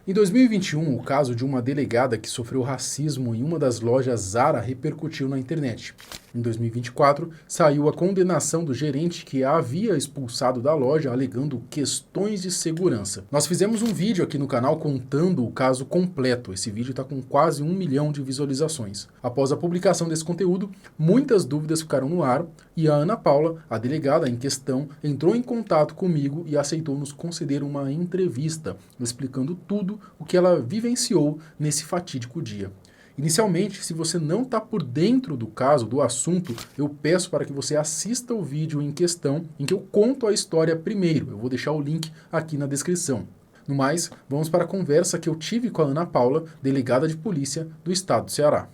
Em 2021, o caso de uma delegada que sofreu racismo em uma das lojas Zara repercutiu na internet. Em 2024, saiu a condenação do gerente que a havia expulsado da loja alegando questões de segurança. Nós fizemos um vídeo aqui no canal contando o caso completo. Esse vídeo está com quase 1 milhão de visualizações. Após a publicação desse conteúdo, muitas dúvidas ficaram no ar e a Ana Paula, a delegada em questão, entrou em contato comigo e aceitou nos conceder uma entrevista, explicando tudo o que ela vivenciou nesse fatídico dia. Inicialmente, se você não está por dentro do caso, do assunto, eu peço para que você assista o vídeo em questão, em que eu conto a história primeiro. Eu vou deixar o link aqui na descrição. No mais, vamos para a conversa que eu tive com a Ana Paula, delegada de polícia do estado do Ceará.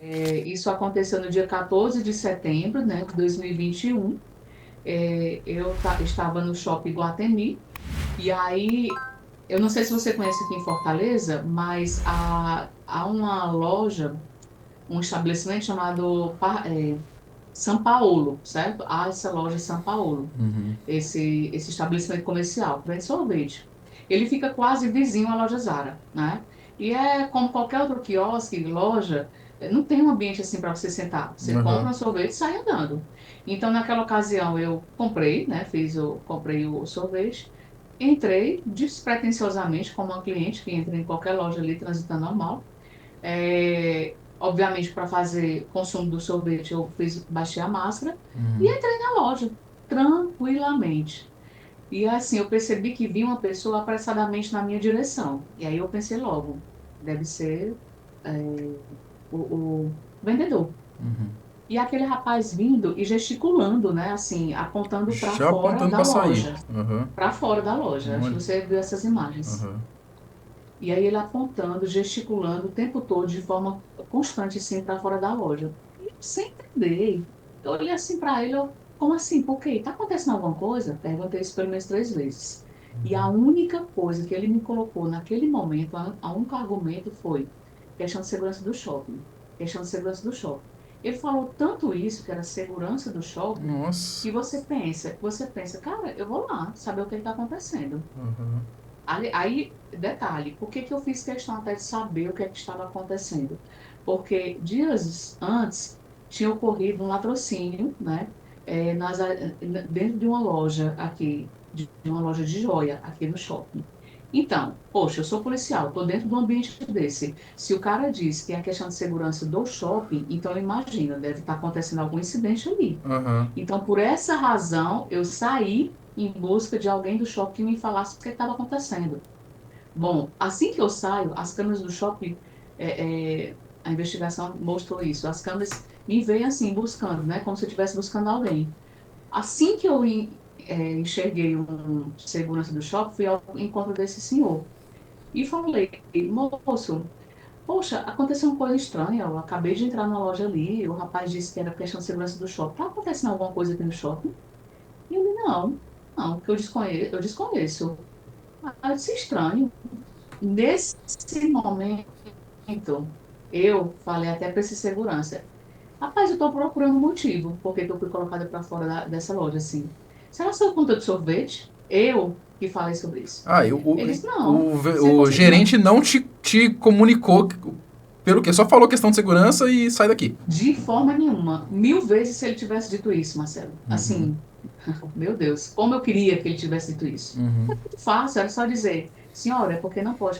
Isso aconteceu no dia 14 de setembro, né, de 2021. Estava no Shopping Iguatemi, e aí, eu não sei se você conhece aqui em Fortaleza, mas há uma loja, um estabelecimento chamado São Paulo, certo? Há essa loja São Paulo, Uhum. esse estabelecimento comercial, vende sorvete. Ele fica quase vizinho à loja Zara, né? E é como qualquer outro quiosque, loja, não tem um ambiente assim para você sentar. Você compra Uhum. um sorvete e sai andando. Então, naquela ocasião, eu comprei, né? Comprei o sorvete, entrei despretensiosamente como uma cliente que entra em qualquer loja ali transitando normal. Obviamente, para fazer consumo do sorvete, baixei a máscara e Uhum. entrei na loja, tranquilamente. E assim, eu percebi que vinha uma pessoa apressadamente na minha direção. E aí eu pensei logo, deve ser é, o vendedor. Uhum. E aquele rapaz vindo e gesticulando, né, assim, apontando para Já fora apontando da para sair. loja. Uhum. Para fora da loja. Acho que Olha. você viu essas imagens. Uhum. E aí ele apontando, gesticulando o tempo todo, de forma constante, assim, para fora da loja. E eu sem entender. Eu olhei assim para ele, como assim? Por quê? Tá acontecendo alguma coisa? Perguntei isso pelo menos 3 vezes. E a única coisa que ele me colocou naquele momento, a único argumento foi questão de segurança do shopping. Questão de segurança do shopping. Ele falou tanto isso, que era segurança do shopping, Nossa. que você pensa, cara, eu vou lá saber o que está acontecendo. Uhum. Aí, detalhe, por que que eu fiz questão até de saber o que é que estava acontecendo? Porque dias antes tinha ocorrido um latrocínio, né, dentro de uma loja aqui, de uma loja de joia aqui no shopping. Então, poxa, eu sou policial, estou dentro de um ambiente desse. Se o cara diz que é a questão de segurança do shopping, então imagina, deve estar acontecendo algum incidente ali. Uhum. Então, por essa razão, eu saí em busca de alguém do shopping que me falasse o que estava acontecendo. Bom, assim que eu saio, as câmeras do shopping, a investigação mostrou isso. As câmeras me veem assim, buscando, né? Como se eu estivesse buscando alguém. Assim que eu enxerguei um segurança do shopping, fui ao encontro desse senhor. E falei, moço, poxa, aconteceu uma coisa estranha. Eu acabei de entrar na loja ali, o rapaz disse que era questão de segurança do shopping. Tá acontecendo alguma coisa aqui no shopping? E ele, não, não, que eu desconheço. Ah, eu disse estranho. Nesse momento, eu falei até para esse segurança, rapaz, eu estou procurando um motivo porque que eu fui colocada para fora dessa loja, assim. Será que eu conta de sorvete? Eu que falei sobre isso. Ah, Ele disse, não, você o conseguiu, não, gerente não te comunicou pelo quê? Só falou questão de segurança e sai daqui. de forma nenhuma. 1000 vezes se ele tivesse dito isso, Marcelo. Uhum. Assim, meu Deus, como eu queria que ele tivesse dito isso. Uhum. É muito fácil, era só dizer, senhora, é porque não pode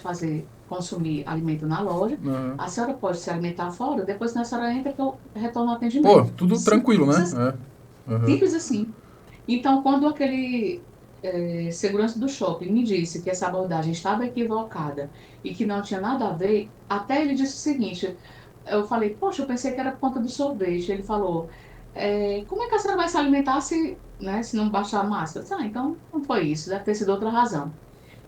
consumir alimento na loja, Uhum. a senhora pode se alimentar fora, depois que a senhora entra que eu retorno ao Pô, atendimento. tudo tranquilo, Simples né? assim. É. Uhum. Simples assim. Então, quando aquele segurança do shopping me disse que essa abordagem estava equivocada e que não tinha nada a ver, até ele disse o seguinte, eu falei, poxa, eu pensei que era por conta do sorvete. Ele falou, como é que a senhora vai se alimentar se, né, se não baixar a máscara? Eu disse, então não foi isso, deve ter sido outra razão.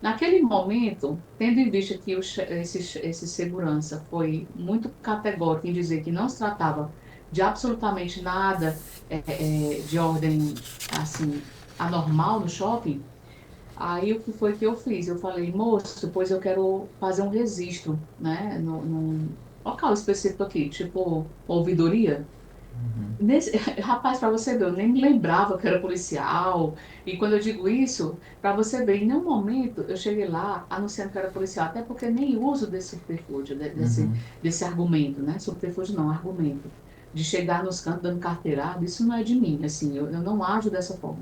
Naquele momento, tendo em vista que esse segurança foi muito categórico em dizer que não se tratava de absolutamente nada de ordem assim anormal no shopping, aí o que foi que eu fiz? Eu falei, moço, pois eu quero fazer um registro, né, num local específico aqui, tipo ouvidoria. Rapaz, para você ver, eu nem me lembrava que era policial. E quando eu digo isso, para você ver, em nenhum momento eu cheguei lá anunciando que era policial, até porque nem uso desse subterfúgio, Uhum. desse argumento, né? Subterfúgio não, argumento. De chegar nos cantos dando carteirada, isso não é de mim, assim, eu não ajo dessa forma.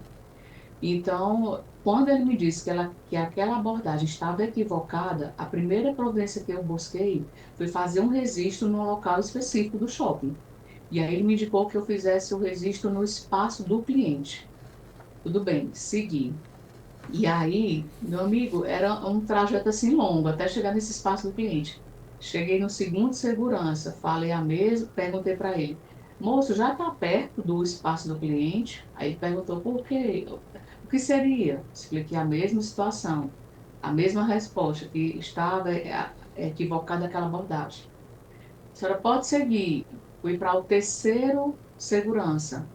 Então, quando ele me disse que aquela abordagem estava equivocada, a primeira providência que eu busquei foi fazer um registro no local específico do shopping. E aí ele me indicou que eu fizesse o registro no espaço do cliente. Tudo bem, segui. E aí, meu amigo, era um trajeto assim longo, até chegar nesse espaço do cliente. Cheguei no segundo segurança, falei a mesma, perguntei para ele, moço, já está perto do espaço do cliente? Aí ele perguntou, por quê? O que seria? Expliquei a mesma situação, a mesma resposta, que estava equivocada aquela abordagem. A senhora pode seguir. Fui para o terceiro segurança.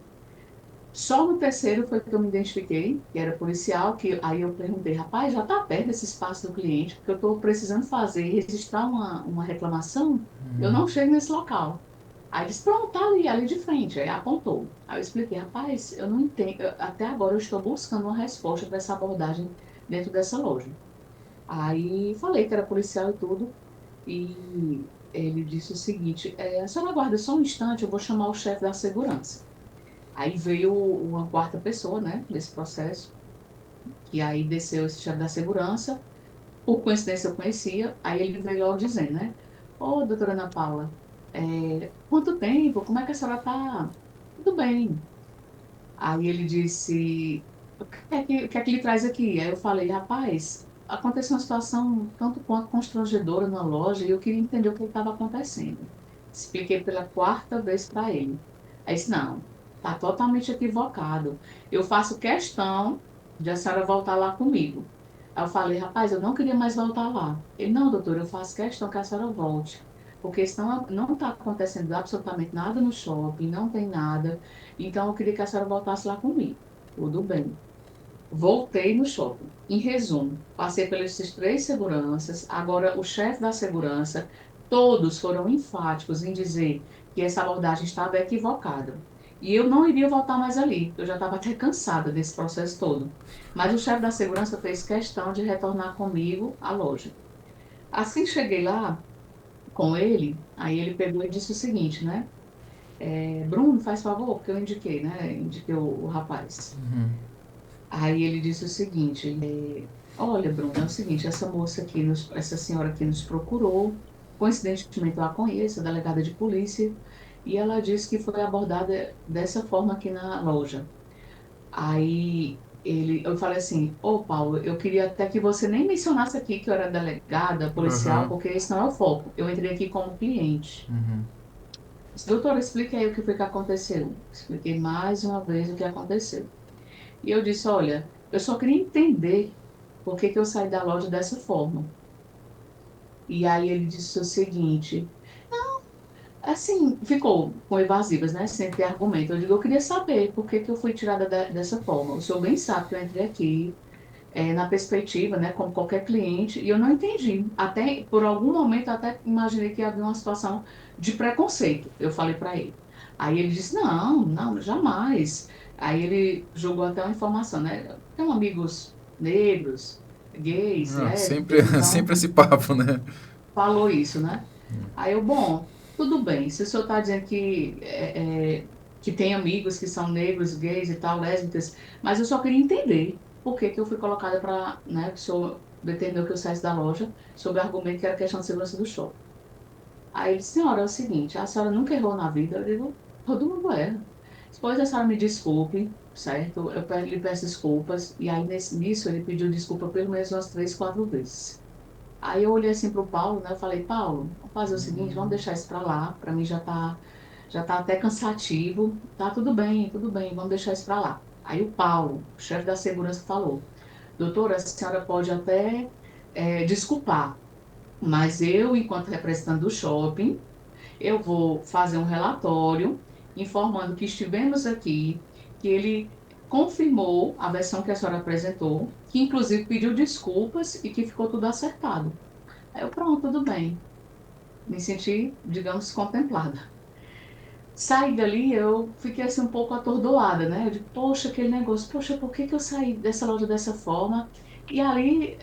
Só no terceiro foi que eu me identifiquei, que era policial, que aí eu perguntei, rapaz, já está perto esse espaço do cliente, porque eu estou precisando fazer, registrar uma reclamação, eu não chego nesse local. Aí ele disse, pronto, tá ali, ali de frente, aí apontou. Aí eu expliquei, rapaz, eu não entendo, até agora eu estou buscando uma resposta para essa abordagem dentro dessa loja. Aí falei que era policial e tudo, e ele disse o seguinte, a senhora aguarda só um instante, eu vou chamar o chefe da segurança. Aí veio uma quarta pessoa, né, nesse processo, que aí desceu esse chefe da segurança, por coincidência eu conhecia, aí ele veio logo dizendo, né, ô, doutora Ana Paula, quanto tempo, como é que a senhora tá? Tudo bem. Aí ele disse, o que é que lhe traz aqui? Aí eu falei, rapaz, aconteceu uma situação tanto quanto constrangedora na loja e eu queria entender o que estava acontecendo. Expliquei pela quarta vez para ele. Aí disse, não, está totalmente equivocado. Eu faço questão de a senhora voltar lá comigo. Aí eu falei, rapaz, eu não queria mais voltar lá. Ele, não, doutor, eu faço questão que a senhora volte. Porque senão não está acontecendo absolutamente nada no shopping, não tem nada. Então eu queria que a senhora voltasse lá comigo. Tudo bem. Voltei no shopping. Em resumo, passei pelos esses três seguranças. Agora, o chefe da segurança, todos foram enfáticos em dizer que essa abordagem estava equivocada. E eu não iria voltar mais ali. Eu já estava até cansada desse processo todo. Mas o chefe da segurança fez questão de retornar comigo à loja. Assim que cheguei lá com ele, aí ele pegou e disse o seguinte, né? Bruno, faz favor, porque eu indiquei, né? Indiquei o rapaz. Aí ele disse o seguinte, olha, Bruno, é o seguinte, essa moça aqui, essa senhora aqui nos procurou, coincidentemente eu a conheço, a delegada de polícia, e ela disse que foi abordada dessa forma aqui na loja. Aí eu falei assim, ô Paulo, eu queria até que você nem mencionasse aqui que eu era delegada, policial, Aham. porque esse não é o foco. Eu entrei aqui como cliente. Uhum. Disse, doutora, explique aí o que foi que aconteceu. Expliquei mais uma vez o que aconteceu. E eu disse, olha, eu só queria entender por que que eu saí da loja dessa forma. E aí ele disse o seguinte, assim, ficou com evasivas, né? Sem ter argumento. Eu digo, eu queria saber por que que eu fui tirada dessa forma. O senhor bem sabe que eu entrei aqui na perspectiva, né, como qualquer cliente, e eu não entendi. Até, por algum momento, eu até imaginei que havia uma situação de preconceito. Eu falei para ele. Aí ele disse, não, não, jamais. Aí ele jogou até uma informação, né? Tenho amigos negros, gays, Ah, sempre, lésbicas, então sempre esse papo, né? falou isso, né? Aí eu, bom, tudo bem. Se o senhor está dizendo que tem amigos que são negros, gays e tal, lésbicas, mas eu só queria entender por que que eu fui colocada para, né, que o senhor determinou que eu saísse da loja sob o argumento que era questão de segurança do shopping. Aí ele disse, senhora, é o seguinte, a senhora nunca errou na vida? Eu digo, todo mundo erra. Depois a senhora me desculpe, certo? Lhe peço desculpas. E aí nisso ele pediu desculpa pelo menos umas 3, 4 vezes. Aí eu olhei assim para o Paulo, né? Eu falei, Paulo, vamos fazer o seguinte, vamos deixar isso para lá. Para mim já tá até cansativo. Tá tudo bem, vamos deixar isso para lá. Aí o Paulo, o chefe da segurança, falou, doutora, a senhora pode até desculpar, mas eu, enquanto representante do shopping, eu vou fazer um relatório informando que estivemos aqui, que ele confirmou a versão que a senhora apresentou, que inclusive pediu desculpas e que ficou tudo acertado. Aí eu, pronto, tudo bem. Me senti, digamos, contemplada. saí dali, eu fiquei assim um pouco atordoada, né? Eu digo, poxa, aquele negócio, poxa, por que que eu saí dessa loja dessa forma? E ali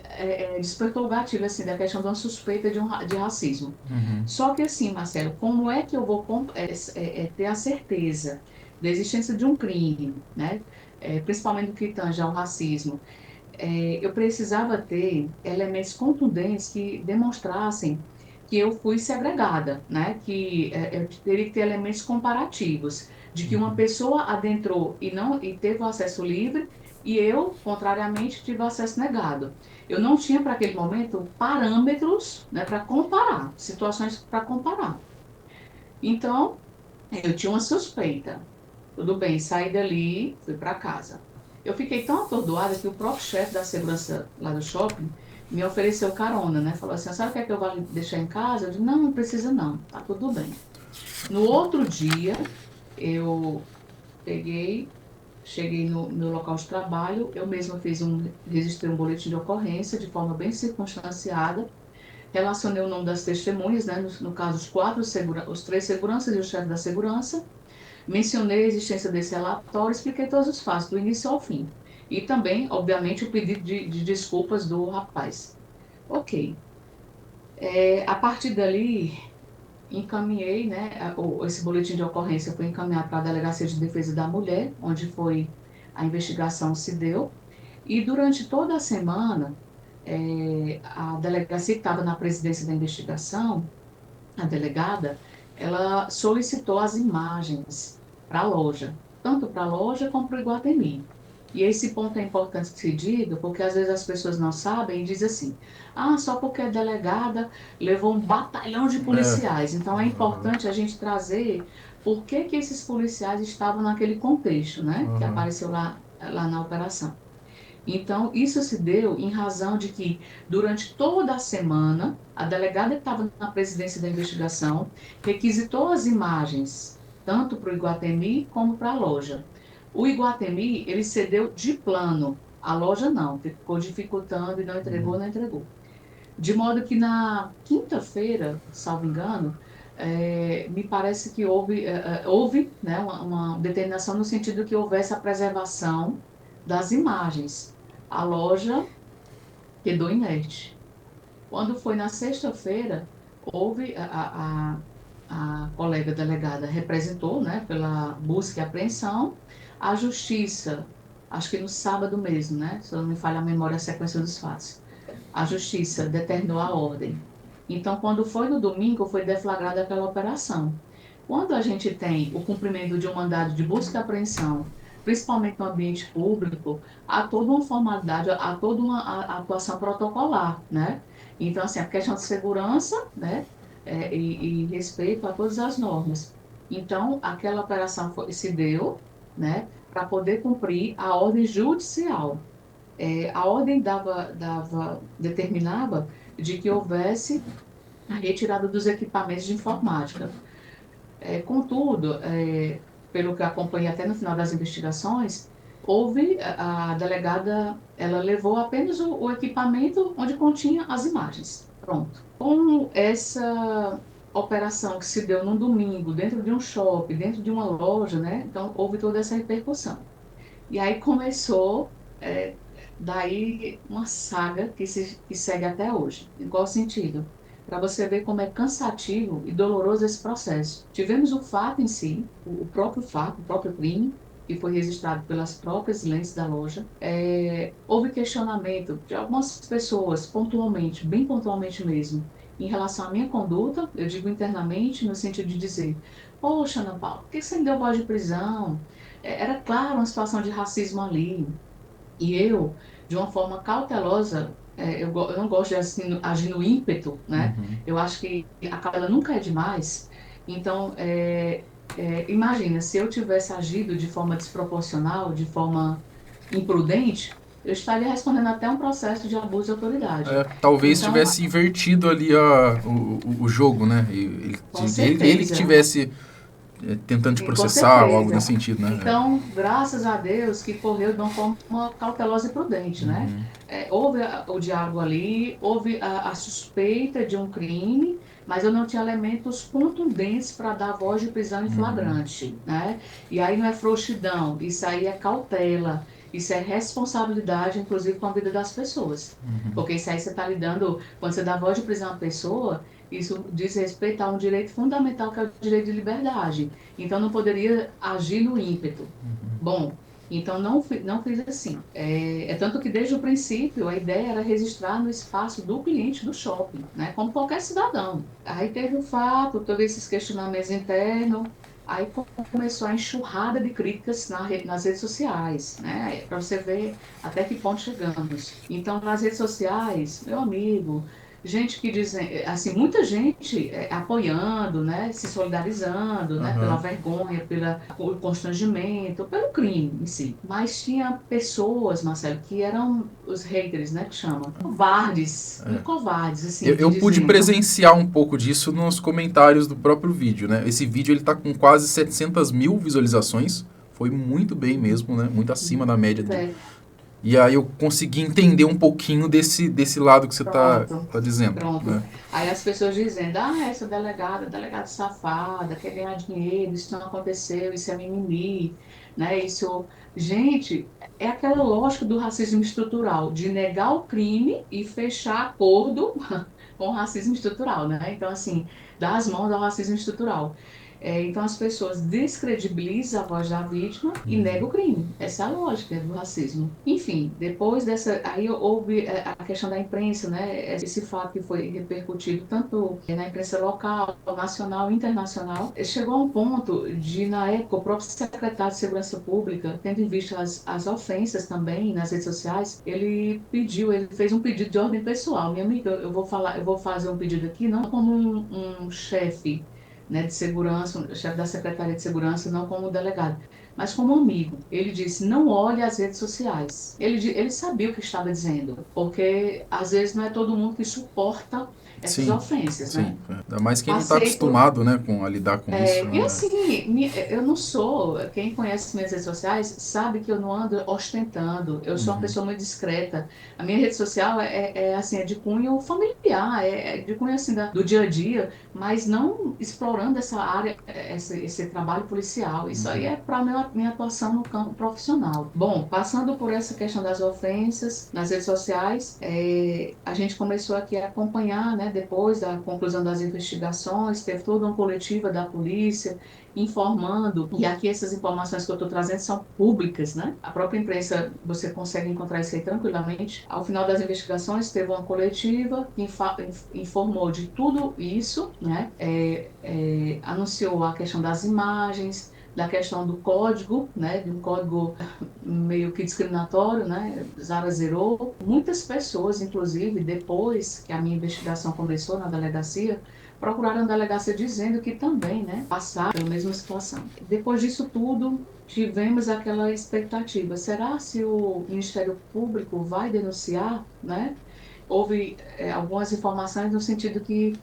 despertou o gatilho, assim, da questão de uma suspeita de racismo. Uhum. Só que assim, Marcelo, como é que eu vou ter a certeza da existência de um crime, né? Principalmente no que tange ao racismo? Eu precisava ter elementos contundentes que demonstrassem que eu fui segregada, né? Que eu teria que ter elementos comparativos, de que uma Uhum. pessoa adentrou e teve o acesso livre e eu, contrariamente, tive o acesso negado. Eu não tinha para aquele momento parâmetros, né, para comparar, situações para comparar. Então, eu tinha uma suspeita. Tudo bem, saí dali, fui para casa. Eu fiquei tão atordoada que o próprio chefe da segurança lá do shopping me ofereceu carona, né? Falou assim, a senhora quer que eu vá lhe deixar em casa? Eu disse, não, não precisa não, tá tudo bem. No outro dia, eu peguei, cheguei no local de trabalho, eu mesma registrei um boletim de ocorrência de forma bem circunstanciada, relacionei o nome das testemunhas, né? No caso, os três seguranças e o chefe da segurança, mencionei a existência desse relatório, expliquei todos os fatos, do início ao fim. E também, obviamente, o pedido de desculpas do rapaz. Ok. A partir dali, encaminhei, né? Esse boletim de ocorrência foi encaminhado para a Delegacia de Defesa da Mulher, onde a investigação se deu. E durante toda a semana, a delegacia que estava na presidência da investigação, a delegada, ela solicitou as imagens para a loja, tanto para a loja como para o Iguatemi. E esse ponto é importante que se diga, porque às vezes as pessoas não sabem e dizem assim, ah, só porque a delegada levou um batalhão de É. policiais. Então é Uhum. importante a gente trazer por que que esses policiais estavam naquele contexto, né, que Uhum. apareceu lá na operação. Então, isso se deu em razão de que, durante toda a semana, a delegada que estava na presidência da investigação requisitou as imagens, tanto para o Iguatemi como para a loja. O Iguatemi, ele cedeu de plano, a loja não, ficou dificultando e não entregou, Uhum. não entregou. De modo que na quinta-feira, salvo engano, me parece que houve, né, uma determinação no sentido que houvesse a preservação das imagens. A loja quedou inerte. Quando foi na sexta-feira, houve a colega delegada representou, né, pela busca e apreensão, a justiça, acho que no sábado mesmo, né, se eu não me falha a memória, a sequência dos fatos. A justiça determinou a ordem. Então, quando foi no domingo, foi deflagrada aquela operação. Quando a gente tem o cumprimento de um mandado de busca e apreensão, principalmente no ambiente público, há toda uma formalidade, há toda uma atuação protocolar, né? Então, assim, a questão de segurança, né? E respeito a todas as normas. Então, aquela operação se deu, né? Para poder cumprir a ordem judicial. A ordem determinava de que houvesse a retirada dos equipamentos de informática. Contudo, pelo que eu acompanhei até no final das investigações, houve a delegada, ela levou apenas o equipamento onde continha as imagens. Pronto. Com essa operação que se deu num domingo, dentro de um shopping, dentro de uma loja, né? Então, houve toda essa repercussão. E aí começou, daí uma saga que segue até hoje. Em qual sentido? Para você ver como é cansativo e doloroso esse processo. Tivemos o fato em si, o próprio fato, o próprio crime, que foi registrado pelas próprias lentes da loja. Houve questionamento de algumas pessoas, pontualmente, bem pontualmente mesmo, em relação à minha conduta, eu digo internamente, no sentido de dizer, poxa, Ana Paula, por que você me deu voz de prisão? Era claro uma situação de racismo ali. E eu, de uma forma cautelosa, eu não gosto de agir no ímpeto, né? Uhum. Eu acho que a cautela nunca é demais. Então, imagina, se eu tivesse agido de forma desproporcional, de forma imprudente, eu estaria respondendo até um processo de abuso de autoridade. Talvez Então, tivesse invertido ali o jogo, né? com Ele que certeza. tivesse tentando te E, com processar ou algo certeza. nesse sentido, né? Então, graças a Deus que correu de uma forma cautelosa e prudente, né? Uhum, Houve o diálogo ali, houve a suspeita de um crime, mas eu não tinha elementos contundentes para dar voz de prisão em uhum, flagrante, né? E aí não é frouxidão, isso aí é cautela, isso é responsabilidade, inclusive com a vida das pessoas. uhum, Porque isso aí você está lidando, quando você dá voz de prisão à pessoa, isso diz respeito a um direito fundamental que é o direito de liberdade. Então, não poderia agir no ímpeto. Bom, então não fiz assim. É tanto que desde o princípio a ideia era registrar no espaço do cliente do shopping, né? Como qualquer cidadão. Aí teve o fato, teve esses questionamentos internos, aí começou a enxurrada de críticas nas redes sociais, né? Para você ver até que ponto chegamos. Então, nas redes sociais, meu amigo, gente que dizem, assim, muita gente apoiando, né, se solidarizando, né, pela aham. vergonha, pelo constrangimento, pelo crime em si. Mas tinha pessoas, Marcelo, que eram os haters, né, que chamam, covardes, e covardes, assim, de Eu pude dizendo, presenciar um pouco disso nos comentários do próprio vídeo, né? Esse vídeo ele tá com quase 700 mil visualizações. Foi muito bem mesmo, né? Muito acima da média. é, E aí eu consegui entender um pouquinho desse lado que você pronto. tá dizendo, Pronto. né? Aí as pessoas dizendo, essa delegada safada, quer ganhar dinheiro, isso não aconteceu, isso é mimimi, né? Isso. Gente, é aquela lógica do racismo estrutural, de negar o crime e fechar acordo com o racismo estrutural, né? Então, assim, dar as mãos ao racismo estrutural. Então, as pessoas descredibilizam a voz da vítima e negam o crime. Essa é a lógica do racismo. Enfim, depois dessa. Aí houve a questão da imprensa, né? Esse fato que foi repercutido tanto na imprensa local, nacional e internacional. Chegou a um ponto de, na época, o próprio secretário de Segurança Pública, tendo em vista as ofensas também nas redes sociais, ele fez um pedido de ordem pessoal. Minha amiga, eu vou fazer um pedido aqui, não como um chefe, né, de segurança, um chefe da Secretaria de Segurança, não como delegado, mas como amigo. Ele disse: não olhe as redes sociais. Ele sabia o que estava dizendo, porque às vezes não é todo mundo que suporta essas Sim, ofensas, sim. né? Ainda mais quem não tá Passei por acostumado, né, a lidar com isso, e né? assim, eu não sou, quem conhece minhas redes sociais sabe que eu não ando ostentando, eu sou uma Uhum, pessoa muito discreta. A minha rede social assim, é de cunho familiar, é de cunho assim, do dia a dia, mas não explorando essa área, esse trabalho policial. Isso aí uhum, é para minha atuação no campo profissional. Bom, passando por essa questão das ofensas nas redes sociais, a gente começou aqui a acompanhar, né, depois da conclusão das investigações, teve toda uma coletiva da polícia informando, e aqui essas informações que eu estou trazendo são públicas, né? A própria imprensa, você consegue encontrar isso aí tranquilamente. Ao final das investigações, teve uma coletiva que informou de tudo isso, né? Anunciou a questão das imagens, da questão do código, né, de um código meio que discriminatório, né, Zara zerou. Muitas pessoas, inclusive, depois que a minha investigação começou na delegacia, procuraram a delegacia dizendo que também, né, passaram pela mesma situação. Depois disso tudo, tivemos aquela expectativa. Será se o Ministério Público vai denunciar, né? Houve algumas informações no sentido que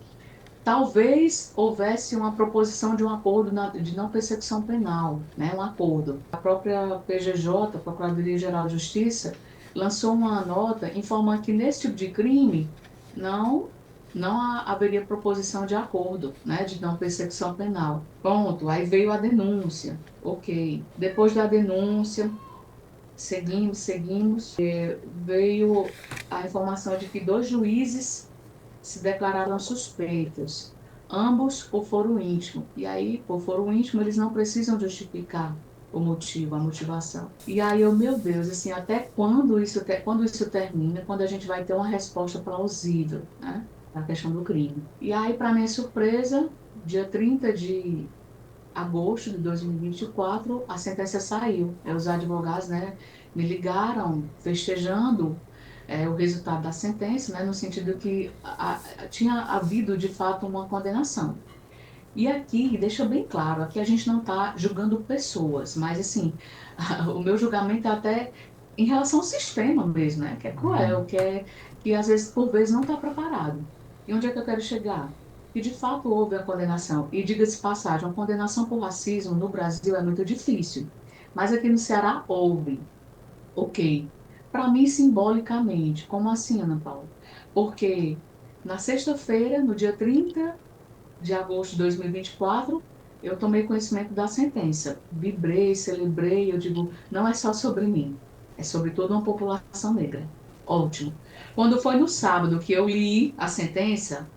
talvez houvesse uma proposição de um acordo de não persecução penal, né, um acordo. A própria PGJ, Procuradoria-Geral de Justiça, lançou uma nota informando que nesse tipo de crime não haveria proposição de acordo, né, de não persecução penal. Pronto, aí veio a denúncia. Ok. Depois da denúncia, seguimos, veio a informação de que dois juízes se declararam suspeitos, ambos por foro íntimo. E aí, por foro íntimo, eles não precisam justificar o motivo, a motivação. E aí, meu Deus, assim, até quando isso termina, quando a gente vai ter uma resposta plausível, né, na questão do crime. E aí, para minha surpresa, dia 30 de agosto de 2024, a sentença saiu. Os advogados, né, me ligaram festejando o resultado da sentença, né, no sentido que tinha havido, de fato, uma condenação. E aqui, deixa bem claro, aqui a gente não está julgando pessoas, mas, assim, o meu julgamento é até em relação ao sistema mesmo, né, que é uhum. cruel, que às vezes, por vezes, não está preparado. E onde é que eu quero chegar? que de fato houve a condenação. E diga-se de passagem, a condenação por racismo no Brasil é muito difícil, mas aqui no Ceará houve. Ok. Para mim, simbolicamente, como assim, Ana Paula? Porque na sexta-feira, no dia 30 de agosto de 2024, eu tomei conhecimento da sentença. Vibrei, celebrei, eu digo, não é só sobre mim, é sobre toda uma população negra. Ótimo. Quando foi no sábado que eu li a sentença,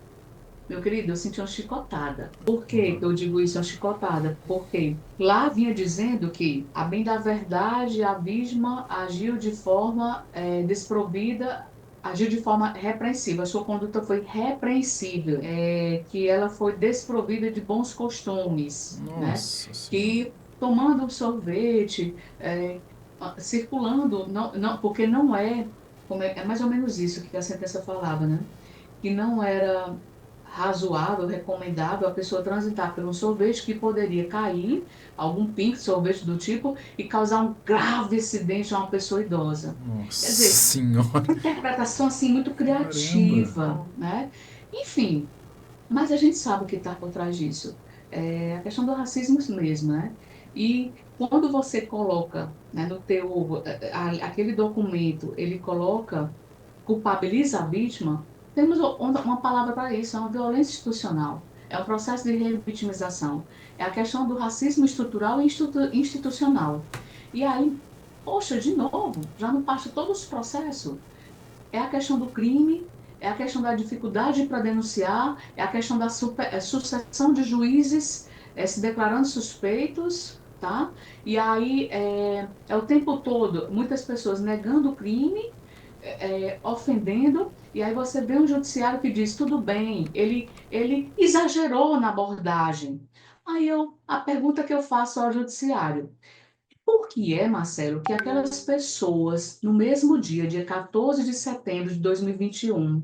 meu querido, eu senti uma chicotada. Por que que eu digo isso, uma chicotada? Porque lá vinha dizendo que, a bem da verdade, a vítima agiu de forma desprovida, agiu de forma repreensível. A sua conduta foi repreensível, que ela foi desprovida de bons costumes, né? Nossa Senhora. Que tomando um sorvete, circulando, não, porque não é, é mais ou menos isso que a sentença falava, né? Que não era razoável, recomendável a pessoa transitar por um sorvete que poderia cair, algum pingo de sorvete do tipo, e causar um grave acidente a uma pessoa idosa. Quer Nossa dizer, Senhora. uma interpretação assim muito Caramba. criativa, né? Enfim, mas a gente sabe o que está por trás disso. É a questão do racismo mesmo, né? E quando você coloca, né, no teu, aquele documento, ele coloca, culpabiliza a vítima, temos uma palavra para isso, é uma violência institucional. É um processo de revitimização. É a questão do racismo estrutural e institucional. E aí, poxa, de novo, já não passa todos os processos. É a questão do crime, é a questão da dificuldade para denunciar, é a questão da sucessão de juízes se declarando suspeitos, tá? E aí é o tempo todo muitas pessoas negando o crime, ofendendo, e aí você vê um judiciário que diz, tudo bem, ele exagerou na abordagem. A pergunta que eu faço ao judiciário, por que é, Marcelo, que aquelas pessoas, no mesmo dia, dia 14 de setembro de 2021,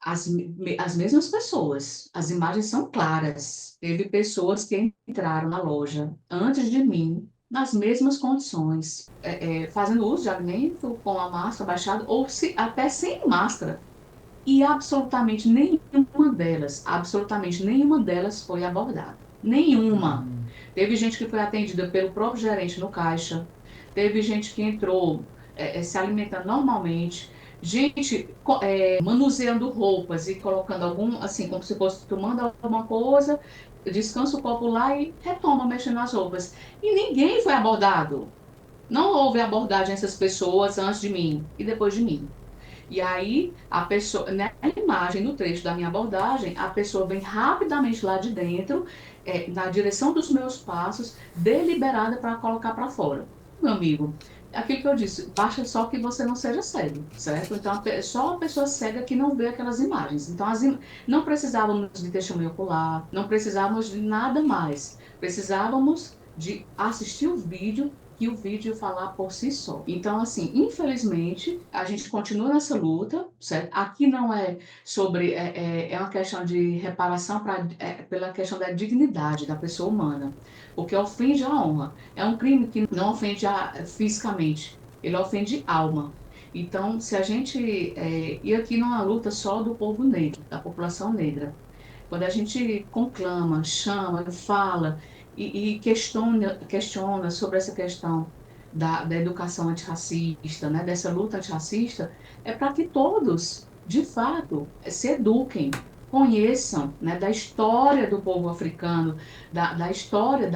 as mesmas pessoas, as imagens são claras. Teve pessoas que entraram na loja antes de mim, nas mesmas condições, fazendo uso de alimento com a máscara baixada, ou até sem máscara. E absolutamente nenhuma delas foi abordada. Nenhuma. Teve gente que foi atendida pelo próprio gerente no caixa, teve gente que entrou se alimentando normalmente, gente manuseando roupas e colocando algum, assim, como se fosse tomando alguma coisa, descanso popular e retoma mexendo nas roupas. E ninguém foi abordado. Não houve abordagem a essas pessoas antes de mim e depois de mim. E aí, a pessoa, na imagem, no trecho da minha abordagem, a pessoa vem rapidamente lá de dentro, na direção dos meus passos, deliberada para colocar para fora. Meu amigo, aquilo que eu disse, basta só que você não seja cego, certo? Então, só a pessoa cega que não vê aquelas imagens. Então, não precisávamos de testemunho ocular, não precisávamos de nada mais. Precisávamos de assistir o vídeo que o vídeo falar por si só. Então, assim, infelizmente, a gente continua nessa luta, certo? Aqui não é sobre, é uma questão de reparação pela questão da dignidade da pessoa humana, porque ofende a honra. É um crime que não ofende fisicamente, ele ofende alma. Então, se a gente, e aqui não é uma luta só do povo negro, da população negra, quando a gente conclama, chama, fala e questiona sobre essa questão da educação antirracista, né, dessa luta antirracista, é para que todos, de fato, se eduquem, conheçam, né, da história do povo africano, da história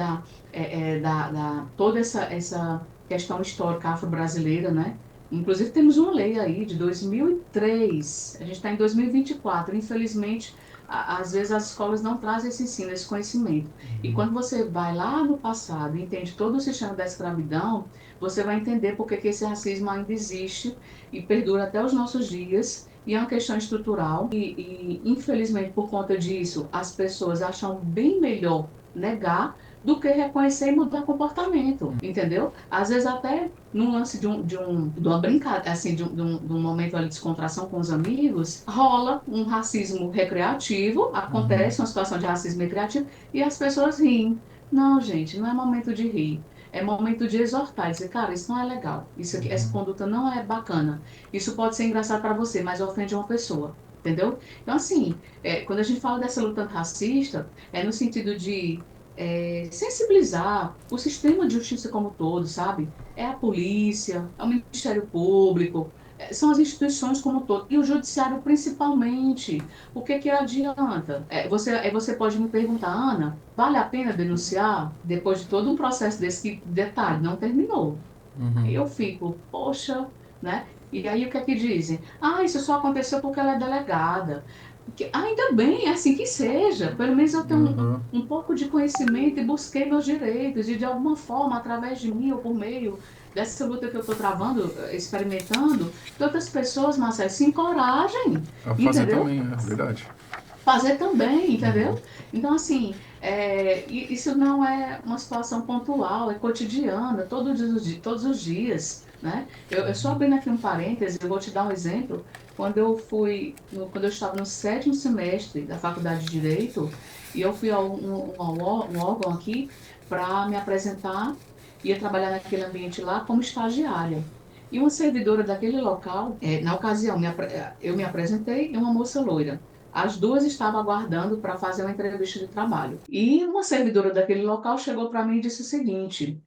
toda essa questão histórica afro-brasileira, né? Inclusive, temos uma lei aí de 2003, a gente está em 2024, infelizmente às vezes as escolas não trazem esse ensino, esse conhecimento. E quando você vai lá no passado e entende todo o sistema da escravidão, você vai entender por que que esse racismo ainda existe e perdura até os nossos dias. E é uma questão estrutural. Infelizmente, por conta disso, as pessoas acham bem melhor negar do que reconhecer e mudar comportamento, entendeu? Às vezes até num lance de uma brincadeira, assim, de um momento ali de descontração com os amigos, rola um racismo recreativo, acontece uma situação de racismo recreativo e as pessoas riem. Não, gente, não é momento de rir. É momento de exortar, dizer, cara, isso não é legal, isso aqui, essa conduta não é bacana. Isso pode ser engraçado para você, mas ofende uma pessoa. entendeu? Então, assim, quando a gente fala dessa luta antirracista, é no sentido de sensibilizar o sistema de justiça como um todo, sabe? É a polícia, é o Ministério Público, são as instituições como um todo, e o judiciário principalmente. O que que adianta? Você pode me perguntar, Ana, vale a pena denunciar depois de todo um processo desse que, detalhe, não terminou? Aí Uhum. eu fico, poxa, né? E aí o que é que dizem? Ah, isso só aconteceu porque ela é delegada. Ainda bem, é assim que seja. Pelo menos eu tenho Uhum. um pouco de conhecimento e busquei meus direitos. E de alguma forma, através de mim ou por meio dessa luta que eu estou travando, experimentando, que outras pessoas, Marcelo, se encorajem, A fazer entendeu? também, é verdade. Fazer também, Uhum. entendeu? Então, assim, isso não é uma situação pontual, é cotidiana, todos os dias, né? Eu só abrindo aqui um parêntese, eu vou te dar um exemplo. Quando eu estava no sétimo semestre da Faculdade de Direito, e eu fui a um órgão aqui para me apresentar, ia trabalhar naquele ambiente lá como estagiária. E uma servidora daquele local, na ocasião, eu me apresentei e uma moça loira. As duas estavam aguardando para fazer uma entrevista de trabalho. E uma servidora daquele local chegou para mim e disse o seguinte: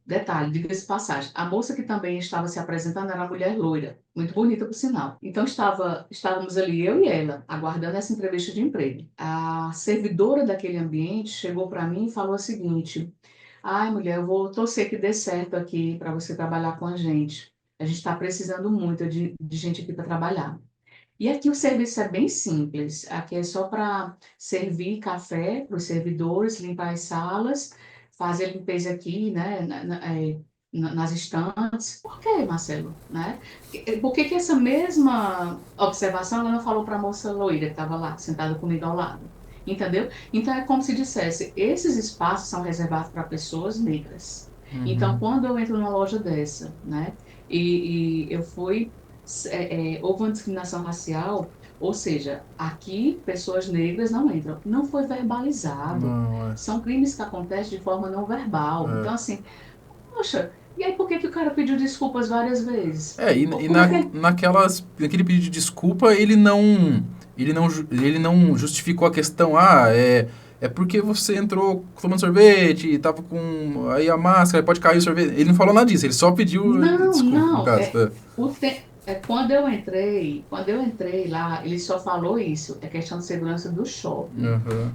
detalhe, diga-se de passagem, a moça que também estava se apresentando era uma mulher loira, muito bonita por sinal. Então estávamos ali, eu e ela, aguardando essa entrevista de emprego. A servidora daquele ambiente chegou para mim e falou o seguinte: ai, mulher, eu vou torcer que dê certo aqui para você trabalhar com a gente. A gente está precisando muito de gente aqui para trabalhar. E aqui o serviço é bem simples. Aqui é só para servir café para os servidores, limpar as salas, fazer a limpeza aqui, né, nas estantes. Por quê, Marcelo? Né? Por que que essa mesma observação ela não falou para a moça loira que estava lá, sentada comigo ao lado? Entendeu? Então é como se dissesse, esses espaços são reservados para pessoas negras. Então, Uhum. quando eu entro numa loja dessa, né, e eu fui houve uma discriminação racial, ou seja, aqui pessoas negras não entram. Não foi verbalizado. Não, é. São crimes que acontecem de forma não verbal. Então, assim, poxa, e aí por que que o cara pediu desculpas várias vezes? É, Por que que ele... naquele pedido de desculpa, ele não justificou a questão, é porque você entrou tomando sorvete, tava com aí a máscara, pode cair o sorvete. Ele não falou nada disso, ele só pediu Não, desculpa, no não. caso. É. Quando eu entrei lá, ele só falou isso, é questão de segurança do shopping. Aham.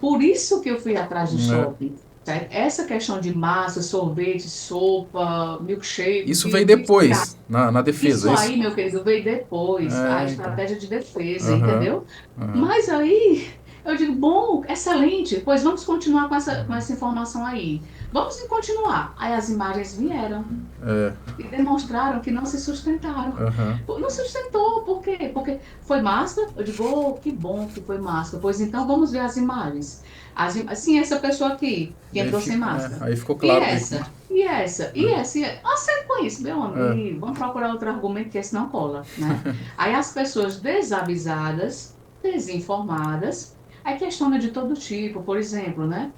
Por isso que eu fui atrás de É. shopping. Certo? Essa questão de massa, sorvete, sopa, milkshake, Isso veio depois, na defesa, isso é isso? aí, meu querido, veio depois, a É, então. estratégia de defesa, Aham, entendeu? aham. Mas aí eu digo, bom, excelente, pois vamos continuar com essa informação aí. Vamos continuar. Aí as imagens vieram É, e demonstraram que não se sustentaram. aham. Não se sustentou, por quê? Porque foi máscara? Eu digo, oh, que bom que foi máscara. Pois então vamos ver as imagens. Sim, essa pessoa aqui, que entrou sem máscara. Aí ficou E claro que. essa? E essa? E essa? E essa? Ah, sério com isso, meu É, amigo. Vamos procurar outro argumento que esse não cola, né? Aí as pessoas desavisadas, desinformadas, aí questiona de todo tipo, por exemplo, né?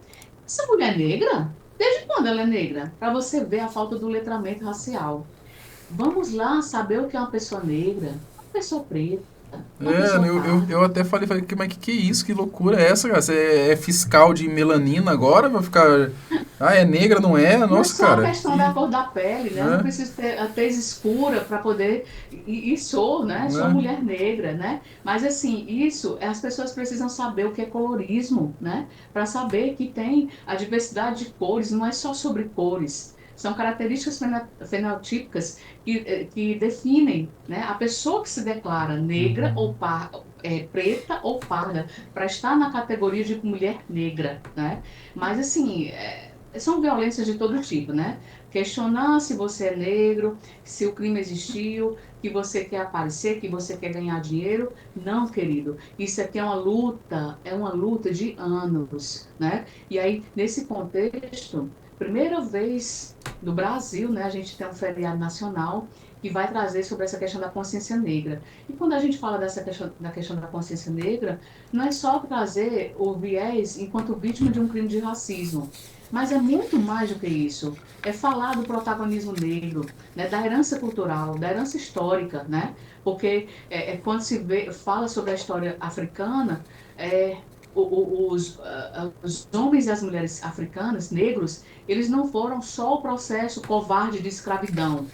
Essa mulher negra? Desde quando ela é negra? Para você ver a falta do letramento racial. Vamos lá saber o que é uma pessoa negra, uma pessoa preta, uma pessoa eu parda. até falei, mas que é isso? Que loucura é essa, cara? Você é fiscal de melanina agora? Vai ficar. Ah, é negra, não é? Não é Nossa, só a cara, questão da cor da pele, né? Eu não né? preciso ter a tez escura para poder. E sou, né? Sou Né? mulher negra, né? Mas assim, as pessoas precisam saber o que é colorismo, né? Para saber que tem a diversidade de cores, não é só sobre cores. São características fenotípicas que definem, né, a pessoa que se declara negra Uhum. ou preta ou parda, para estar na categoria de mulher negra, né? Mas assim, são violências de todo tipo, né? Questionar se você é negro, se o crime existiu, que você quer aparecer, que você quer ganhar dinheiro. Não, querido. Isso aqui é uma luta de anos, né? E aí, nesse contexto, primeira vez no Brasil, né, a gente tem um feriado nacional que vai trazer sobre essa questão da consciência negra. E quando a gente fala da questão da consciência negra, não é só trazer o viés enquanto vítima de um crime de racismo, Mas é muito mais do que isso. É falar do protagonismo negro, né, da herança cultural, da herança histórica, né? Porque quando se fala sobre a história africana, os homens e as mulheres africanas, negros, eles não foram só o processo covarde de escravidão.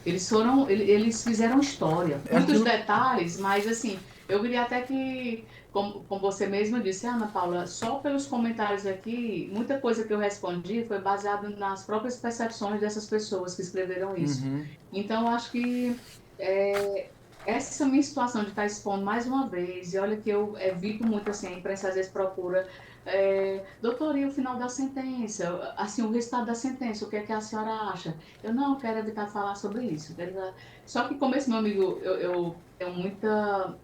Eles fizeram história. É Muitos aquilo. detalhes, mas assim, eu queria até que, como você mesma disse, Ana Paula, só pelos comentários aqui, muita coisa que eu respondi foi baseado nas próprias percepções dessas pessoas que escreveram isso. Uhum. Então, eu acho que é, essa minha situação de estar expondo mais uma vez, e olha que eu evito muito assim, a imprensa às vezes procura doutor, e o final da sentença, assim, o resultado da sentença, o que é que a senhora acha? Eu não quero evitar falar sobre isso. Só que como esse meu amigo, eu tenho muita,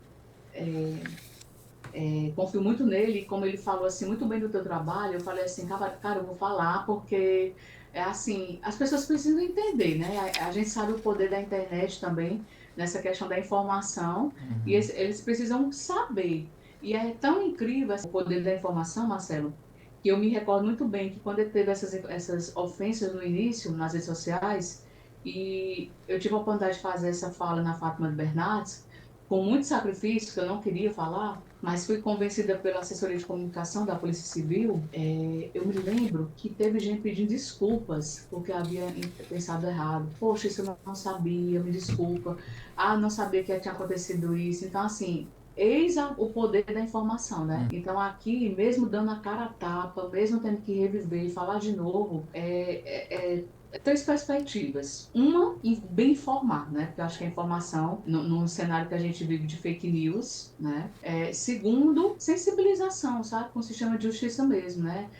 confio muito nele, e como ele falou assim muito bem do teu trabalho, eu falei assim, cara, eu vou falar porque é assim, as pessoas precisam entender, né? A gente sabe o poder da internet também nessa questão da informação e Uhum. eles precisam saber. E é tão incrível o poder da informação, Marcelo, que eu me recordo muito bem que quando teve essas ofensas no início nas redes sociais e eu tive a oportunidade de fazer essa fala na Fátima de Bernardes, com muito sacrifício, que eu não queria falar, mas fui convencida pela assessoria de comunicação da Polícia Civil. Eu me lembro que teve gente pedindo desculpas porque havia pensado errado. Poxa, isso eu não sabia, me desculpa. Ah, não sabia que tinha acontecido isso. Então, assim, eis o poder da informação, né? Então, aqui, mesmo dando a cara a tapa, mesmo tendo que reviver e falar de novo, três perspectivas. Uma, bem informar, né? Porque eu acho que a informação, no cenário que a gente vive de fake news, né? Segundo, sensibilização, sabe? Com o sistema de justiça mesmo, né?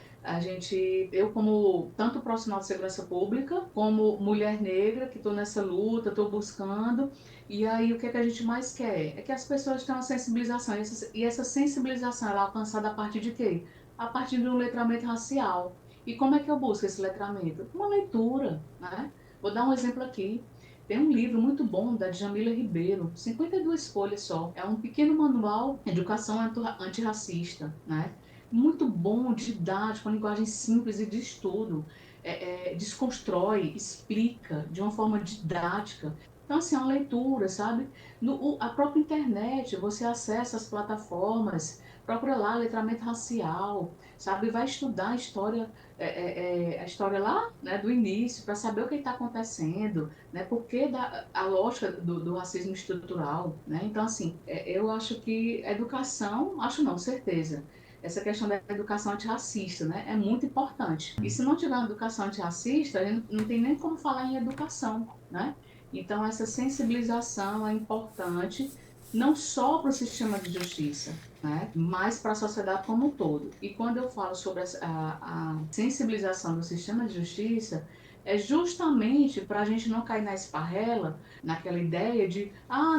Eu como tanto profissional de segurança pública, como mulher negra, que estou nessa luta, estou buscando, e aí o que é que a gente mais quer? É que as pessoas tenham a sensibilização, e essa sensibilização ela é alcançada a partir de quê? A partir de um letramento racial. E como é que eu busco esse letramento? Uma leitura, né? Vou dar um exemplo aqui. Tem um livro muito bom da Djamila Ribeiro, 52 folhas só. É um pequeno manual de educação antirracista, né? Muito bom, didático, uma linguagem simples e de estudo. Desconstrói, explica de uma forma didática. Então, assim, é uma leitura, sabe? A própria internet, você acessa as plataformas, procura lá letramento racial, sabe? Vai estudar a história lá, né, do início, para saber o que está acontecendo, né, porque a lógica do racismo estrutural, né? Então, assim, eu acho que educação, acho não, certeza, essa questão da educação antirracista, né, é muito importante. E se não tiver uma educação antirracista, a gente não tem nem como falar em educação, né? Então, essa sensibilização é importante, não só para o sistema de justiça, né? Mas para a sociedade como um todo. E quando eu falo sobre a sensibilização do sistema de justiça, é justamente para a gente não cair na esparrela, naquela ideia de,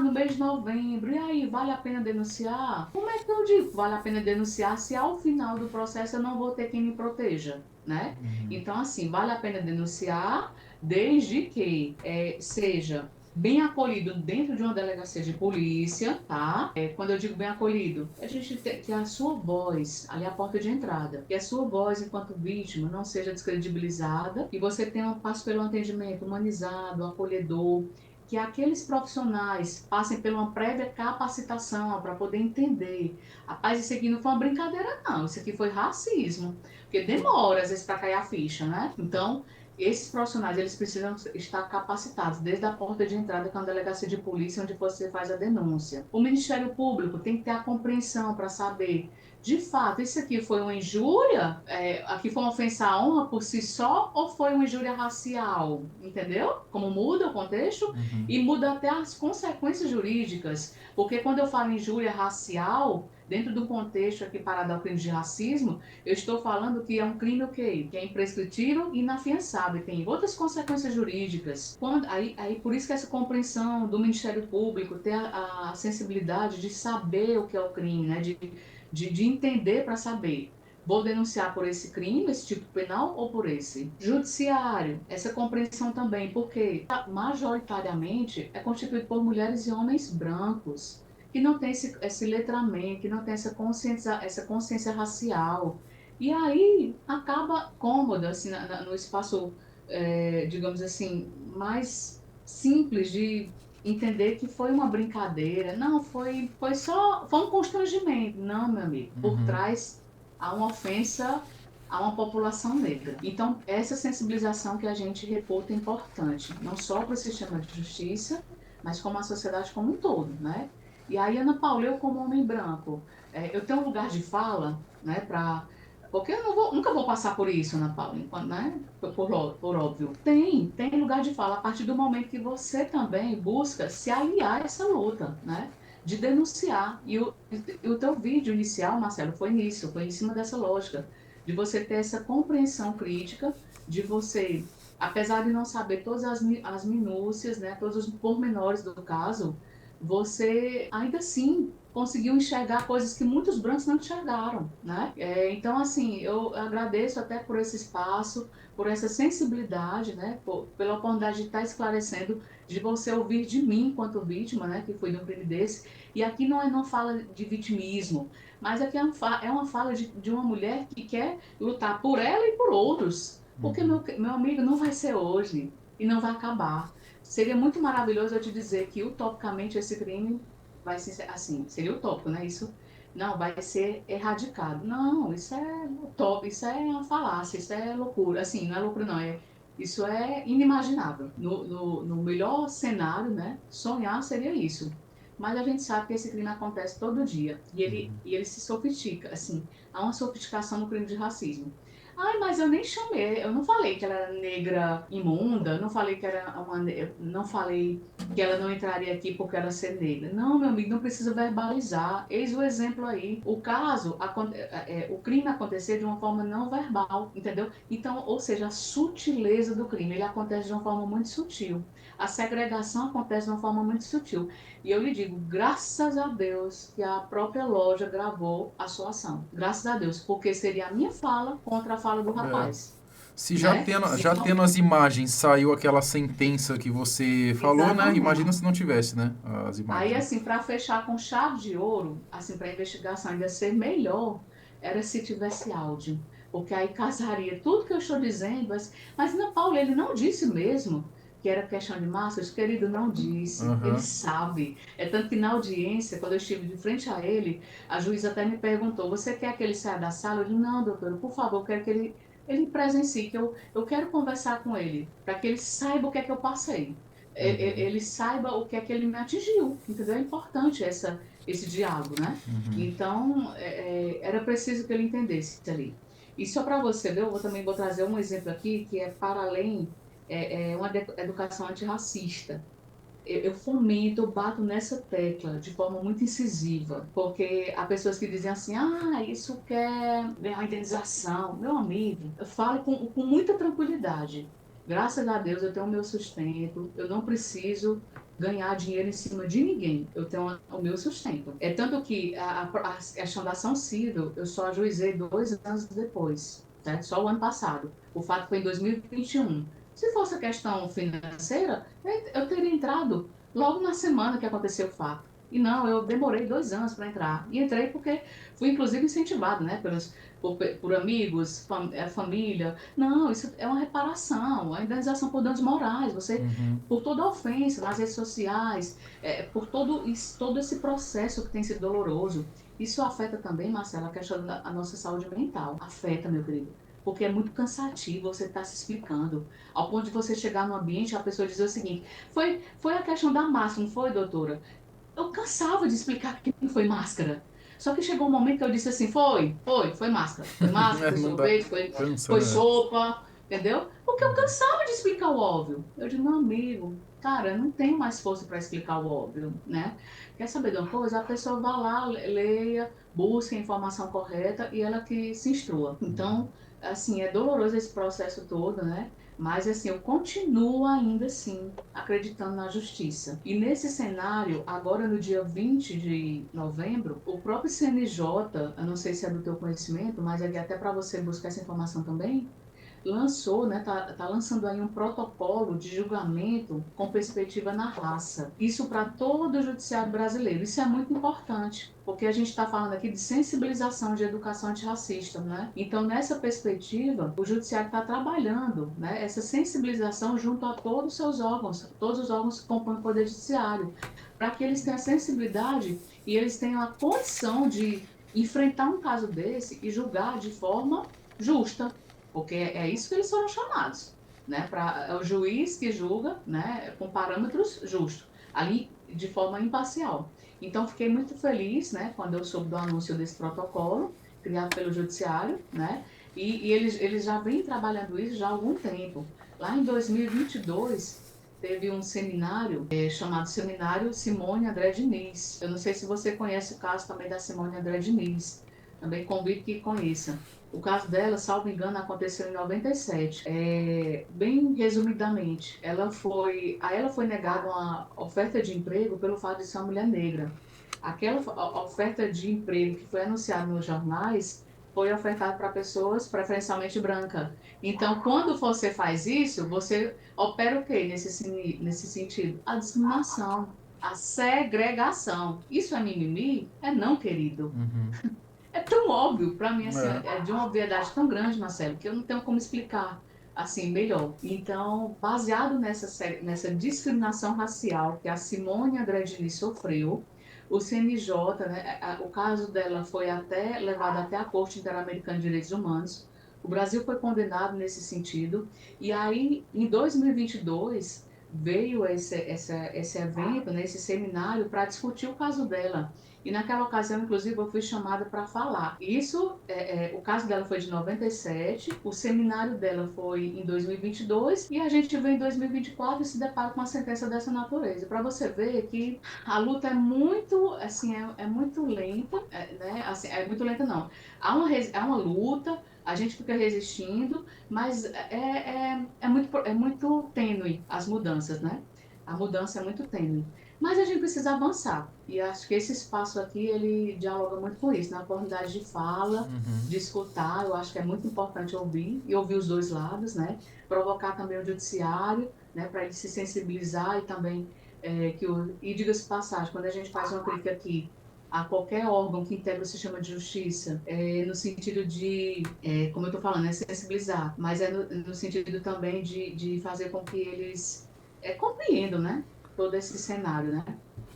no mês de novembro, e aí, vale a pena denunciar? Como é que eu digo que vale a pena denunciar se ao final do processo eu não vou ter quem me proteja, né? Então, assim, vale a pena denunciar desde que seja bem acolhido dentro de uma delegacia de polícia, tá? Quando eu digo bem acolhido, a gente tem que a sua voz, ali é a porta de entrada, que a sua voz enquanto vítima não seja descredibilizada, e você tenha passe pelo atendimento humanizado, acolhedor, que aqueles profissionais passem por uma prévia capacitação para poder entender. Rapaz, isso aqui não foi uma brincadeira, não. Isso aqui foi racismo. Porque demora, às vezes, para cair a ficha, né? Então, esses profissionais, eles precisam estar capacitados desde a porta de entrada com a delegacia de polícia, onde você faz a denúncia. O Ministério Público tem que ter a compreensão para saber, de fato, isso aqui foi uma injúria? Aqui foi uma ofensa à honra por si só ou foi uma injúria racial? Entendeu? Como muda o contexto Uhum. e muda até as consequências jurídicas. Porque quando eu falo injúria racial, dentro do contexto aqui parado ao crime de racismo, eu estou falando que é um crime o quê? Que é imprescritível e inafiançável, e tem outras consequências jurídicas. Aí, por isso que essa compreensão do Ministério Público, ter a sensibilidade de saber o que é o crime, né? de entender para saber. Vou denunciar por esse crime, esse tipo penal, ou por esse? Judiciário, essa compreensão também, porque majoritariamente é constituído por mulheres e homens brancos, que não tem esse letramento, que não tem essa consciência racial. E aí acaba cômodo, assim, no espaço, digamos assim, mais simples de entender que foi uma brincadeira. Não, foi um constrangimento. Não, meu amigo, por Uhum. trás há uma ofensa a uma população negra. Então, essa sensibilização que a gente reputa é importante, não só para o sistema de justiça, mas como a sociedade como um todo, né? E aí, Ana Paula, eu como homem branco, eu tenho um lugar de fala, né, para porque eu nunca vou passar por isso, Ana Paula, né? Por óbvio. Tem lugar de fala a partir do momento que você também busca se aliar a essa luta, né? De denunciar. E o teu vídeo inicial, Marcelo, foi nisso, foi em cima dessa lógica, de você ter essa compreensão crítica, de você, apesar de não saber todas as minúcias, né, todos os pormenores do caso, você ainda assim conseguiu enxergar coisas que muitos brancos não enxergaram, né? Então, assim, eu agradeço até por esse espaço, por essa sensibilidade, né? Pela oportunidade de estar esclarecendo, de você ouvir de mim enquanto vítima, né? Que fui de um crime desse. E aqui não fala de vitimismo, mas aqui é uma fala de uma mulher que quer lutar por ela e por outros. Porque, Uhum. meu amigo, não vai ser hoje e não vai acabar. Seria muito maravilhoso eu te dizer que, utopicamente, esse crime vai ser assim, seria utópico, né? Isso não vai ser erradicado. Não, isso é utópico, isso é uma falácia, isso é loucura. Assim, não é loucura, não, isso é inimaginável. No melhor cenário, né? Sonhar seria isso. Mas a gente sabe que esse crime acontece todo dia e ele se sofistica, assim, há uma sofisticação no crime de racismo. Ai, mas eu nem chamei, eu não falei que ela era negra imunda, eu não falei que era eu não falei que ela não entraria aqui porque ela ser negra. Não, meu amigo, não precisa verbalizar. Eis o exemplo aí. O crime acontecer de uma forma não verbal, entendeu? Então, ou seja, a sutileza do crime, ele acontece de uma forma muito sutil. A segregação acontece de uma forma muito sutil. E eu lhe digo, graças a Deus que a própria loja gravou a sua ação. Graças a Deus, porque seria a minha fala contra a fala do É. rapaz, Se né? já Então, tendo as imagens, saiu aquela sentença que você falou, né? Imagina exatamente. se não tivesse, né? As Aí, imagens, né? assim, para fechar com chave de ouro, assim, para a investigação ainda ser melhor, era se tivesse áudio. Porque aí casaria tudo que eu estou dizendo. Mas não, Paulo, ele não disse mesmo que era questão de máscaras. Querido, não disse. Ele Aham. sabe. É tanto que na audiência, quando eu estive de frente a ele, a juíza até me perguntou: você quer que ele saia da sala? Eu disse: não, doutora, por favor, eu quero que ele presencie, que eu quero conversar com ele, para que ele saiba o que é que eu passei, ele saiba o que é que ele me atingiu, entendeu? É importante esse diálogo, né? Então, era preciso que ele entendesse ali. E só para você ver, também vou trazer um exemplo aqui que é para além, uma educação antirracista. Eu fomento, eu bato nessa tecla de forma muito incisiva, porque há pessoas que dizem assim, isso quer ganhar uma indenização. Meu amigo, eu falo com muita tranquilidade. Graças a Deus eu tenho o meu sustento, eu não preciso ganhar dinheiro em cima de ninguém, eu tenho o meu sustento. É tanto que a questão da ação civil, eu só ajuizei 2 anos depois, certo? Só o ano passado. O fato foi em 2021. Se fosse a questão financeira, eu teria entrado logo na semana que aconteceu o fato. E não, eu demorei 2 anos para entrar. E entrei porque fui, inclusive, incentivado, né, por amigos, família. Não, isso é uma reparação, a indenização por danos morais. Você, Uhum. por toda ofensa nas redes sociais, por todo esse processo que tem sido doloroso. Isso afeta também, Marcela, a questão da a nossa saúde mental. Afeta, meu querido. Porque é muito cansativo você estar se explicando. Ao ponto de você chegar no ambiente e a pessoa dizer o seguinte: foi a questão da máscara, não foi, doutora? Eu cansava de explicar que não foi máscara. Só que chegou um momento que eu disse assim: foi máscara. Foi máscara, É, foi não dá. sorvete, Cansa, foi né? sopa, entendeu? Porque eu cansava de explicar o óbvio. Eu digo, meu amigo, cara, eu não tenho mais força para explicar o óbvio, né? Quer saber de uma coisa? A pessoa vá lá, leia, busque a informação correta e ela que se instrua. Então, assim, é doloroso esse processo todo, né? Mas, assim, eu continuo ainda assim acreditando na justiça. E nesse cenário, agora no dia 20 de novembro, o próprio CNJ, eu não sei se é do teu conhecimento, mas é até para você buscar essa informação também, lançou, né, tá lançando aí um protocolo de julgamento com perspectiva na raça. Isso para todo o judiciário brasileiro. Isso é muito importante, porque a gente está falando aqui de sensibilização de educação antirracista, né? Então, nessa perspectiva, o judiciário está trabalhando, né, essa sensibilização junto a todos os órgãos que compõem o Poder Judiciário, para que eles tenham a sensibilidade e eles tenham a condição de enfrentar um caso desse e julgar de forma justa, porque é isso que eles foram chamados, né? É o juiz que julga, né, com parâmetros justos, ali de forma imparcial. Então, fiquei muito feliz, né, quando eu soube do anúncio desse protocolo, criado pelo Judiciário, né? E eles já vêm trabalhando isso já há algum tempo. Lá em 2022, teve um seminário chamado Seminário Simone André Diniz. Eu não sei se você conhece o caso também da Simone André Diniz. Também convido que conheça. O caso dela, salvo engano, aconteceu em 97. Bem resumidamente, a ela foi negada uma oferta de emprego pelo fato de ser uma mulher negra. Aquela oferta de emprego que foi anunciada nos jornais foi ofertada para pessoas preferencialmente brancas. Então, quando você faz isso, você opera o quê nesse sentido? A discriminação, a segregação. Isso é mimimi? É não, querido. Uhum. É tão óbvio, para mim, assim, É. é de uma obviedade tão grande, Marcelo, que eu não tenho como explicar assim melhor. Então, baseado nessa discriminação racial que a Simone Andredini sofreu, o CNJ, né, o caso dela foi até levado até a Corte Interamericana de Direitos Humanos. O Brasil foi condenado nesse sentido. E aí, em 2022, veio esse evento, né, esse seminário, para discutir o caso dela. E naquela ocasião, inclusive, eu fui chamada para falar. Isso, o caso dela foi de 97, o seminário dela foi em 2022 e a gente vem em 2024 e se depara com uma sentença dessa natureza. Para você ver que a luta é muito, assim, é muito lenta, né? Assim, é muito lenta não. Há uma luta, a gente fica resistindo, mas é muito tênue as mudanças, né? A mudança é muito tênue. Mas a gente precisa avançar. E acho que esse espaço aqui, ele dialoga muito com isso, na oportunidade de fala, Uhum. de escutar, eu acho que é muito importante ouvir, e ouvir os dois lados, né? Provocar também o judiciário, né? Para ele se sensibilizar e também, e diga-se de passagem, quando a gente faz uma crítica aqui a qualquer órgão que integra o sistema de justiça, no sentido de, como eu estou falando, é sensibilizar, mas é no sentido também de fazer com que eles compreendam, né? Todo esse cenário, né?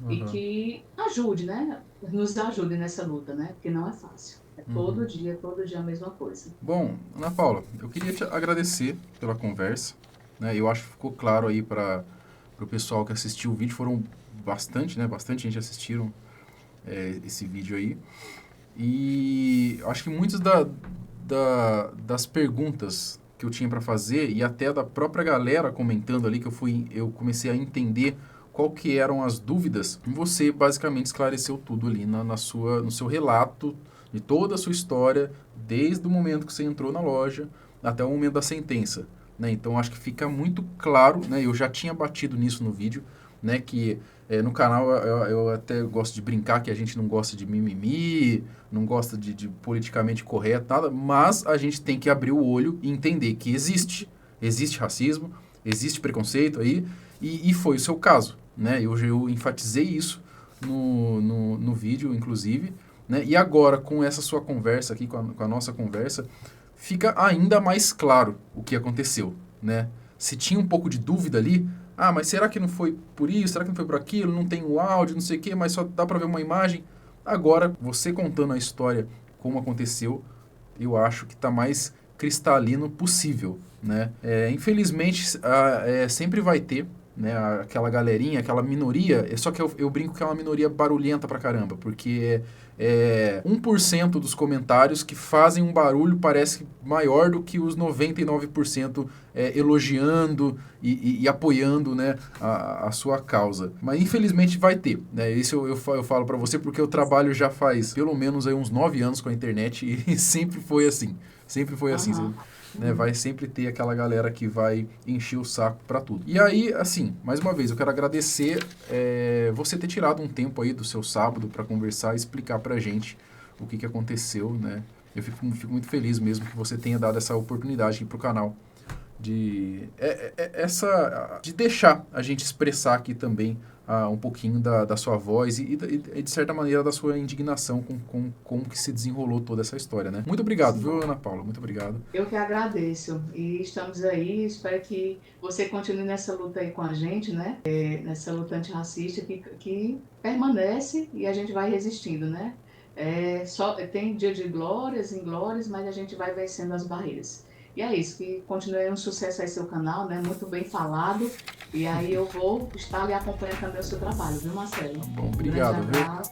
E Uhum. que ajude, né? Nos ajude nessa luta, né? Porque não é fácil. É Uhum. todo dia a mesma coisa. Bom, Ana Paula, eu queria te agradecer pela conversa, né? Eu acho que ficou claro aí para o pessoal que assistiu o vídeo, foram bastante, né? Bastante gente assistiram esse vídeo aí. E acho que muitas das perguntas que eu tinha para fazer e até da própria galera comentando ali que eu comecei a entender qual que eram as dúvidas, você basicamente esclareceu tudo ali no seu relato de toda a sua história, desde o momento que você entrou na loja até o momento da sentença, né? Então acho que fica muito claro, né? Eu já tinha batido nisso no vídeo, né? Que no canal eu até gosto de brincar que a gente não gosta de mimimi, não gosta de politicamente correto, nada, mas a gente tem que abrir o olho e entender que existe racismo, existe preconceito aí, e foi o seu caso, né? Eu enfatizei isso no vídeo, inclusive, né? E agora, com essa sua conversa aqui, com a nossa conversa, fica ainda mais claro o que aconteceu, né? Se tinha um pouco de dúvida ali, ah, mas será que não foi por isso? Será que não foi por aquilo? Não tem o áudio, não sei o quê, mas só dá para ver uma imagem. Agora, você contando a história como aconteceu, eu acho que está mais cristalino possível, né? Infelizmente, sempre vai ter, né, aquela galerinha, aquela minoria, só que eu brinco que é uma minoria barulhenta pra caramba, porque 1% dos comentários que fazem um barulho parece maior do que os 99% elogiando e apoiando, né, a sua causa. Mas infelizmente vai ter, né? Isso eu falo para você porque eu trabalho já faz pelo menos aí uns 9 anos com a internet e sempre foi assim. Sempre foi assim. Aham. Né, vai sempre ter aquela galera que vai encher o saco para tudo. E aí, assim, mais uma vez, eu quero agradecer você ter tirado um tempo aí do seu sábado para conversar e explicar pra gente o que aconteceu, né? Eu fico muito feliz mesmo que você tenha dado essa oportunidade aqui para o canal de deixar a gente expressar aqui também um pouquinho da sua voz e, de certa maneira, da sua indignação com como que se desenrolou toda essa história, né? Muito obrigado, viu, Ana Paula? Muito obrigado. Eu que agradeço e estamos aí, espero que você continue nessa luta aí com a gente, né? Nessa luta antirracista que permanece e a gente vai resistindo, né? Tem dia de glórias, inglórias, mas a gente vai vencendo as barreiras. E é isso, que continue um sucesso aí seu canal, né? Muito bem falado. E aí eu vou estar ali acompanhando também o seu trabalho, viu, Marcelo? Bom, Um grande obrigado, viu? abraço.